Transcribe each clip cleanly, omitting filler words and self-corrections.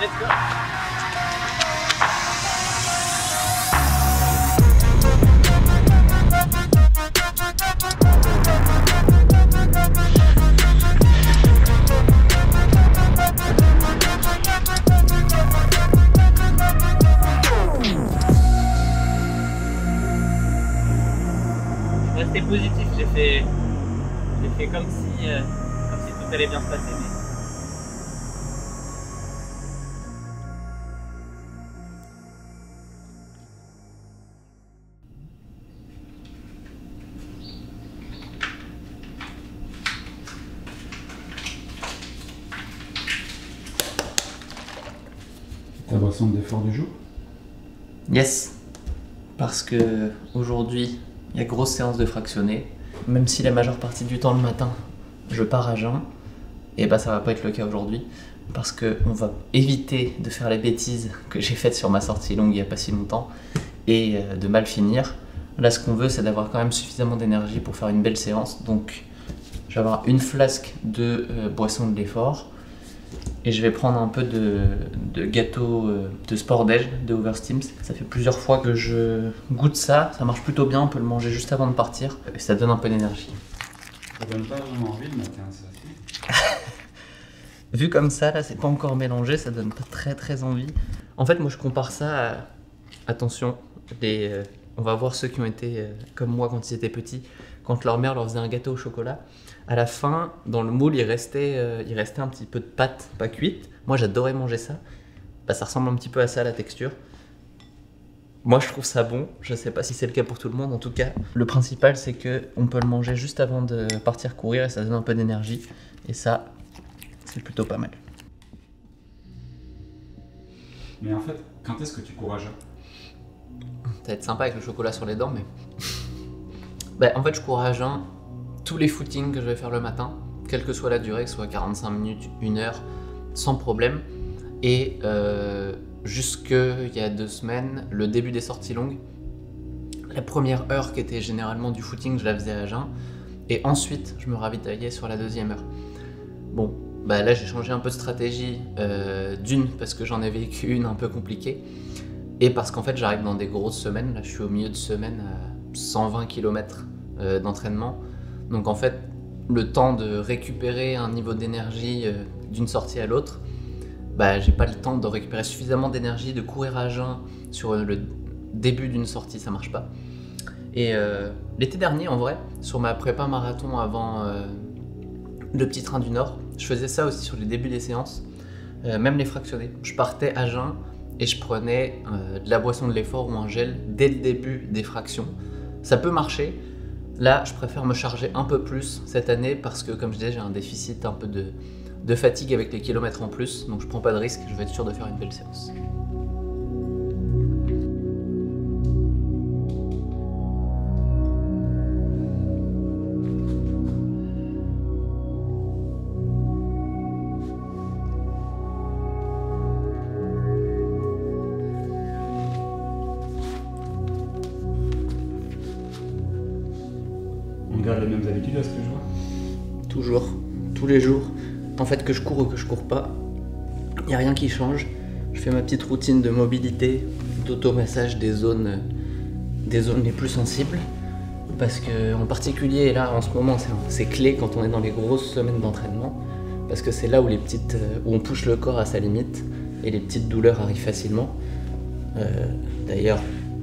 Let's go. Restez positif, j'ai fait comme si tout allait bien se passer. Mais... Ta boisson d'effort du jour? Yes, parce que aujourd'hui il y a grosse séance de fractionné. Même si la majeure partie du temps le matin je pars à jeun, et bah ça va pas être le cas aujourd'hui parce que on va éviter de faire les bêtises que j'ai faites sur ma sortie longue il y a pas si longtemps et de mal finir. Là ce qu'on veut c'est d'avoir quand même suffisamment d'énergie pour faire une belle séance, donc je vais avoir une flasque de boisson de l'effort. Et je vais prendre un peu de gâteau de Sport Déj de Oversteams. Ça fait plusieurs fois que je goûte ça, ça marche plutôt bien, on peut le manger juste avant de partir et ça donne un peu d'énergie. Ça donne pas vraiment envie le matin, ça aussi. Vu comme ça, là c'est pas encore mélangé, ça donne pas très envie. En fait moi je compare ça à... Attention, on va voir ceux qui ont été comme moi quand ils étaient petits, quand leur mère leur faisait un gâteau au chocolat. À la fin, dans le moule, il restait un petit peu de pâte pas cuite. Moi, j'adorais manger ça. Bah, ça ressemble un petit peu à ça, la texture. Moi, je trouve ça bon. Je sais pas si c'est le cas pour tout le monde. En tout cas, le principal, c'est qu'on peut le manger juste avant de partir courir et ça donne un peu d'énergie. Et ça, c'est plutôt pas mal. Mais en fait, quand est-ce que tu cours à jeun? Ça va être sympa avec le chocolat sur les dents, mais... Bah, en fait, je cours à jeun tous les footings que je vais faire le matin, quelle que soit la durée, que ce soit 45 minutes, 1 heure, sans problème. Et jusqu'il y a 2 semaines, le début des sorties longues, la première heure qui était généralement du footing, je la faisais à jeun. Et ensuite, je me ravitaillais sur la 2e heure. Bon, bah là j'ai changé un peu de stratégie, d'une parce que j'en ai vécu une un peu compliquée, et parce qu'en fait j'arrive dans des grosses semaines, là je suis au milieu de semaine à 120 km d'entraînement. Donc en fait, le temps de récupérer un niveau d'énergie d'une sortie à l'autre, bah j'ai pas le temps de récupérer suffisamment d'énergie, de courir à jeun sur le début d'une sortie, ça marche pas. Et l'été dernier, en vrai, sur ma prépa marathon avant le petit train du Nord, je faisais ça aussi sur les débuts des séances, même les fractionnés. Je partais à jeun et je prenais de la boisson de l'effort ou un gel dès le début des fractions. Ça peut marcher. Là, je préfère me charger un peu plus cette année parce que, comme je disais, j'ai un déficit un peu de fatigue avec les kilomètres en plus, donc je prends pas de risque, je vais être sûr de faire une belle séance. On garde les mêmes habitudes à ce que je vois? Toujours, tous les jours. En fait, que je cours ou que je cours pas, il n'y a rien qui change. Je fais ma petite routine de mobilité, d'automassage des zones les plus sensibles. Parce que, en particulier, là, en ce moment, c'est clé quand on est dans les grosses semaines d'entraînement. Parce que c'est là où où on pousse le corps à sa limite et les petites douleurs arrivent facilement. D'ailleurs,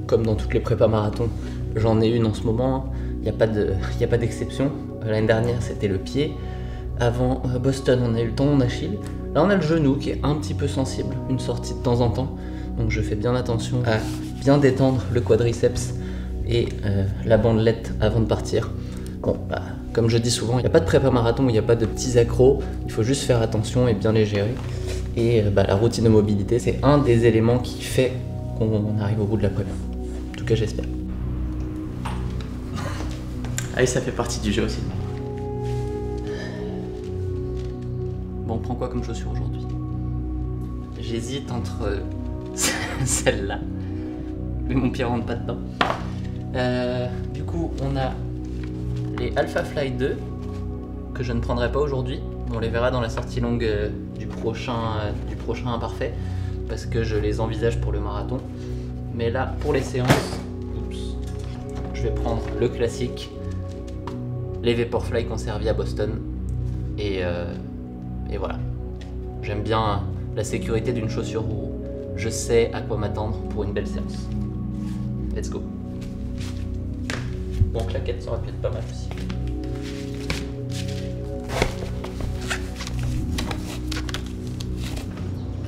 comme dans toutes les prépas marathons, j'en ai une en ce moment. Il n'y a pas d'exception. L'année dernière, c'était le pied. Avant Boston, on a eu le tendon d'Achille. Là, on a le genou qui est un petit peu sensible, une sortie de temps en temps. Donc, je fais bien attention à bien détendre le quadriceps et la bandelette avant de partir. Bon, bah, comme je dis souvent, il n'y a pas de prépa marathon où il n'y a pas de petits accros. Il faut juste faire attention et bien les gérer. Et la routine de mobilité, c'est un des éléments qui fait qu'on arrive au bout de la prépa. En tout cas, j'espère. Allez, ça fait partie du jeu aussi. Bon, on prend quoi comme chaussure aujourd'hui? J'hésite entre celle-là, mais mon pied rentre pas dedans. Du coup, on a les Alpha Fly 2, que je ne prendrai pas aujourd'hui, On les verra dans la sortie longue du prochain imparfait, parce que je les envisage pour le marathon. Mais là, pour les séances, je vais prendre le classique, les Vaporfly qu'on servi à Boston. Et voilà. J'aime bien la sécurité d'une chaussure où je sais à quoi m'attendre pour une belle séance. Let's go. Bon, claquette, ça aurait pu être pas mal aussi.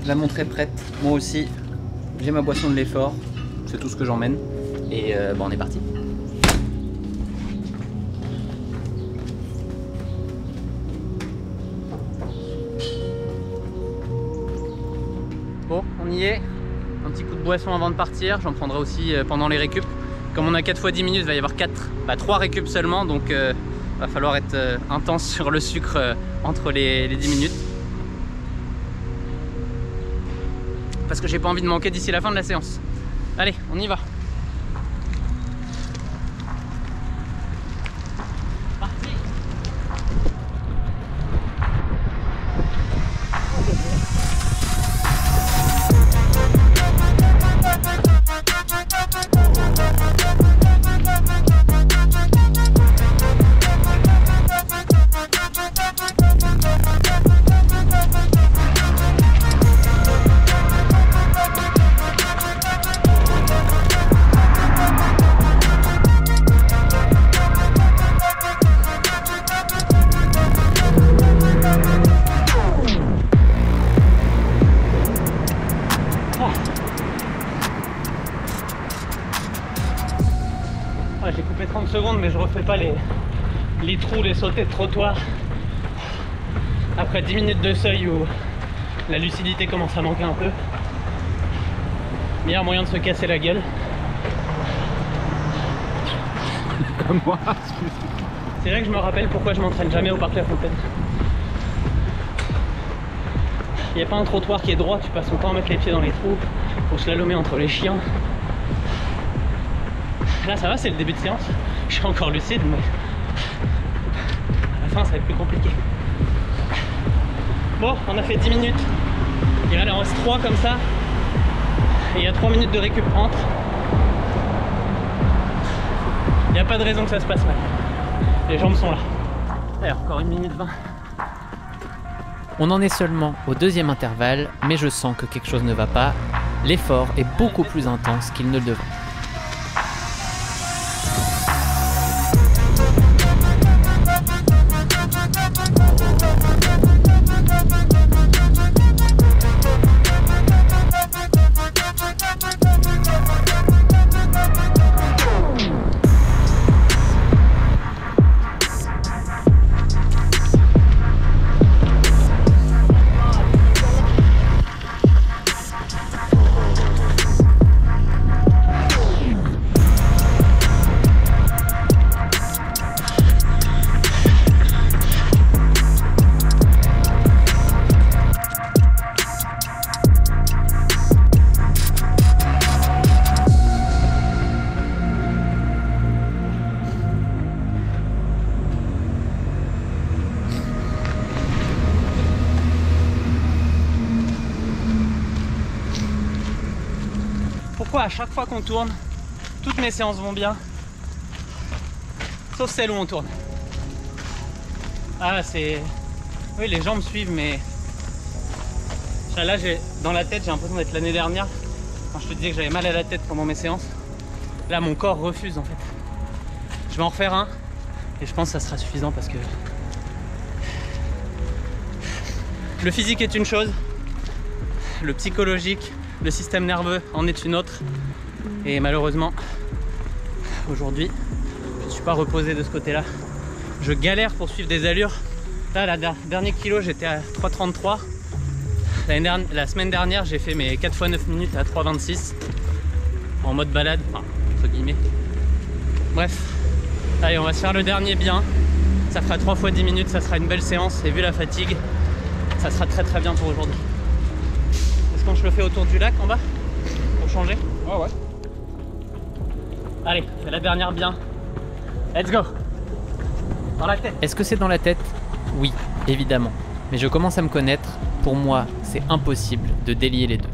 La montre est prête, moi aussi. J'ai ma boisson de l'effort, c'est tout ce que j'emmène. Et bon, on est parti. Bon, on y est. Un petit coup de boisson avant de partir. J'en prendrai aussi pendant les récup. Comme on a 4 fois 10 minutes, il va y avoir 3 récup seulement. Donc va falloir être intense sur le sucre entre les 10 minutes. Parce que j'ai pas envie de manquer d'ici la fin de la séance. Allez, on y va. Parti. J'ai coupé 30 secondes, mais je refais pas les trous, les sautés de trottoir. Après 10 minutes de seuil où la lucidité commence à manquer un peu. Meilleur moyen de se casser la gueule. Comme moi. C'est vrai que je me rappelle pourquoi je m'entraîne jamais au parc La Fontaine. Il n'y a pas un trottoir qui est droit, tu passes ton temps à mettre les pieds dans les trous, faut slalomer entre les chiens. Là ça va, c'est le début de séance, je suis encore lucide, mais à la fin ça va être plus compliqué. Bon, on a fait 10 minutes, il en reste 3 comme ça, et il y a 3 minutes de récup entre. Il n'y a pas de raison que ça se passe mal, les jambes sont là. Allez, encore 1 minute 20. On en est seulement au 2e intervalle, mais je sens que quelque chose ne va pas. L'effort est beaucoup plus intense qu'il ne le devrait. Pourquoi à chaque fois qu'on tourne, toutes mes séances vont bien, sauf celle où on tourne. Ah c'est... Oui, les jambes suivent, mais... Là, dans la tête, j'ai l'impression d'être l'année dernière, quand je te disais que j'avais mal à la tête pendant mes séances. Là, mon corps refuse en fait. Je vais en refaire un, et je pense que ça sera suffisant parce que... Le physique est une chose, le psychologique, le système nerveux en est une autre. Et malheureusement, aujourd'hui, je ne suis pas reposé de ce côté-là. Je galère pour suivre des allures. Là, dernier kilo, j'étais à 3,33. La semaine dernière, j'ai fait mes 4 x 9 minutes à 3,26. En mode balade, enfin, entre guillemets. Bref, allez, on va se faire le dernier bien. Ça fera 3 x 10 minutes, ça sera une belle séance. Et vu la fatigue, ça sera très très bien pour aujourd'hui. Est-ce qu'on se le fait autour du lac en bas pour changer? Ah ouais. Allez, c'est la dernière bien. Let's go. Dans la tête. Est-ce que c'est dans la tête? Oui, évidemment. mais je commence à me connaître, pour moi c'est impossible de délier les deux.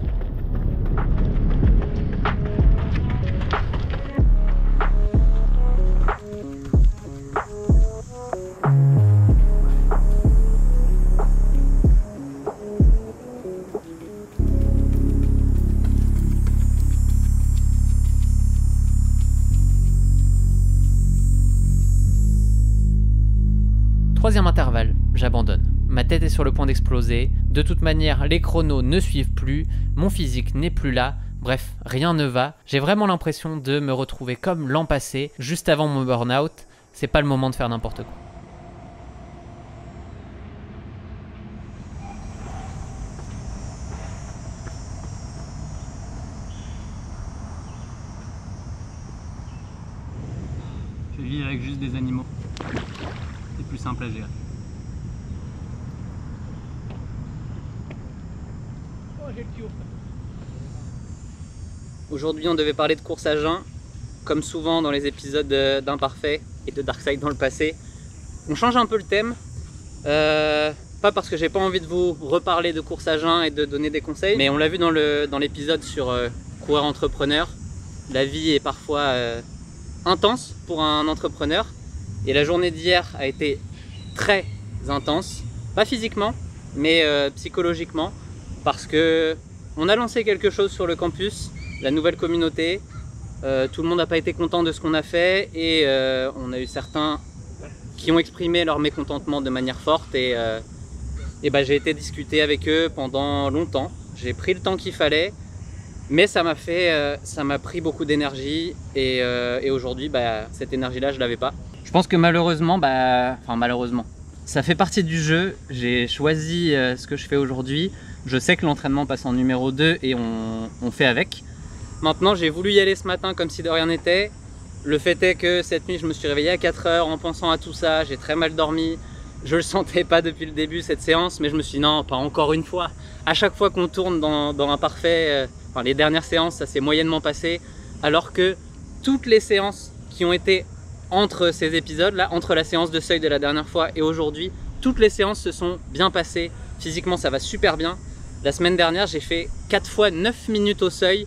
Troisième intervalle, j'abandonne. Ma tête est sur le point d'exploser. De toute manière, les chronos ne suivent plus. Mon physique n'est plus là. Bref, rien ne va. J'ai vraiment l'impression de me retrouver comme l'an passé, juste avant mon burn-out. C'est pas le moment de faire n'importe quoi. Je vis avec juste des animaux. C'est plus simple à gérer. Aujourd'hui, on devait parler de course à jeun, comme souvent dans les épisodes d'Imparfait et de Darkside dans le passé. On change un peu le thème, pas parce que j'ai pas envie de vous reparler de course à jeun et de donner des conseils, mais on l'a vu dans l'épisode sur coureur entrepreneur. La vie est parfois intense pour un entrepreneur. Et la journée d'hier a été très intense, pas physiquement, mais psychologiquement, parce que on a lancé quelque chose sur le campus, la nouvelle communauté. Tout le monde n'a pas été content de ce qu'on a fait et on a eu certains qui ont exprimé leur mécontentement de manière forte et j'ai été discuter avec eux pendant longtemps. J'ai pris le temps qu'il fallait, mais ça m'a pris beaucoup d'énergie et aujourd'hui, cette énergie-là, je l'avais pas. Je pense que malheureusement, ça fait partie du jeu. J'ai choisi ce que je fais aujourd'hui. Je sais que l'entraînement passe en numéro 2 et on fait avec. Maintenant, j'ai voulu y aller ce matin comme si de rien n'était. Le fait est que cette nuit, je me suis réveillé à 4 heures en pensant à tout ça. J'ai très mal dormi. Je le sentais pas depuis le début cette séance, mais je me suis dit non, pas encore une fois. À chaque fois qu'on tourne dans Imparfait, les dernières séances, ça s'est moyennement passé. Alors que toutes les séances qui ont été entre ces épisodes-là, entre la séance de seuil de la dernière fois et aujourd'hui, toutes les séances se sont bien passées. Physiquement, ça va super bien. La semaine dernière, j'ai fait 4 fois 9 minutes au seuil.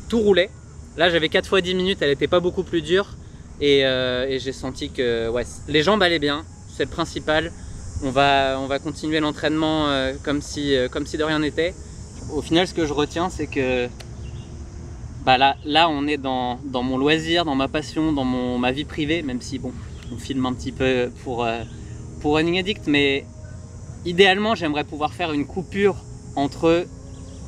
Tout roulait. Là, j'avais 4 fois 10 minutes, elle n'était pas beaucoup plus dure. Et j'ai senti que les jambes allaient bien, c'est le principal. On va continuer l'entraînement comme si de rien n'était. Au final, ce que je retiens, c'est que là, on est dans mon loisir, dans ma passion, dans ma vie privée, même si on filme un petit peu pour Running Addict, mais idéalement, j'aimerais pouvoir faire une coupure entre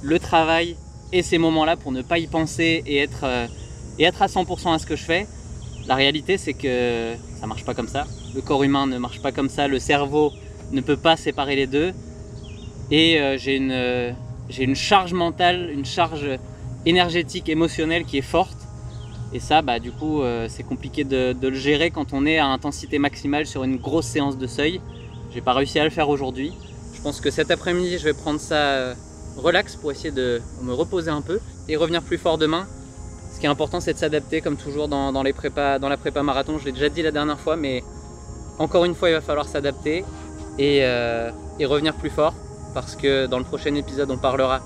le travail et ces moments-là pour ne pas y penser et être à 100% à ce que je fais. La réalité, c'est que ça marche pas comme ça. Le corps humain ne marche pas comme ça, le cerveau ne peut pas séparer les deux. Et j'ai une charge mentale, une charge énergétique, émotionnelle qui est forte. Et ça, du coup, c'est compliqué de le gérer quand on est à intensité maximale sur une grosse séance de seuil. J'ai pas réussi à le faire aujourd'hui. Je pense que cet après-midi, je vais prendre ça relax pour essayer de me reposer un peu et revenir plus fort demain. Ce qui est important, c'est de s'adapter, comme toujours dans la prépa marathon. Je l'ai déjà dit la dernière fois, mais encore une fois, il va falloir s'adapter et revenir plus fort, parce que dans le prochain épisode, on parlera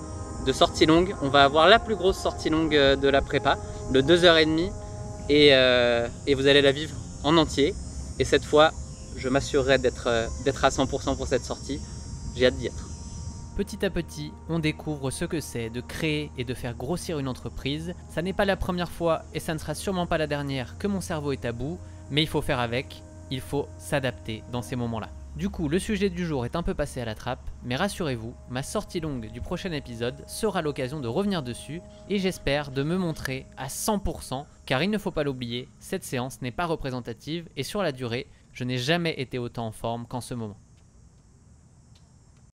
de sortie longue. On va avoir la plus grosse sortie longue de la prépa, de 2h30, et vous allez la vivre en entier. Et cette fois, je m'assurerai d'être à 100% pour cette sortie. J'ai hâte d'y être. Petit à petit, on découvre ce que c'est de créer et de faire grossir une entreprise. Ça n'est pas la première fois et ça ne sera sûrement pas la dernière que mon cerveau est à bout, mais il faut faire avec, il faut s'adapter dans ces moments-là. Du coup, le sujet du jour est un peu passé à la trappe, mais rassurez-vous, ma sortie longue du prochain épisode sera l'occasion de revenir dessus et j'espère de me montrer à 100%, car il ne faut pas l'oublier, cette séance n'est pas représentative et sur la durée, je n'ai jamais été autant en forme qu'en ce moment.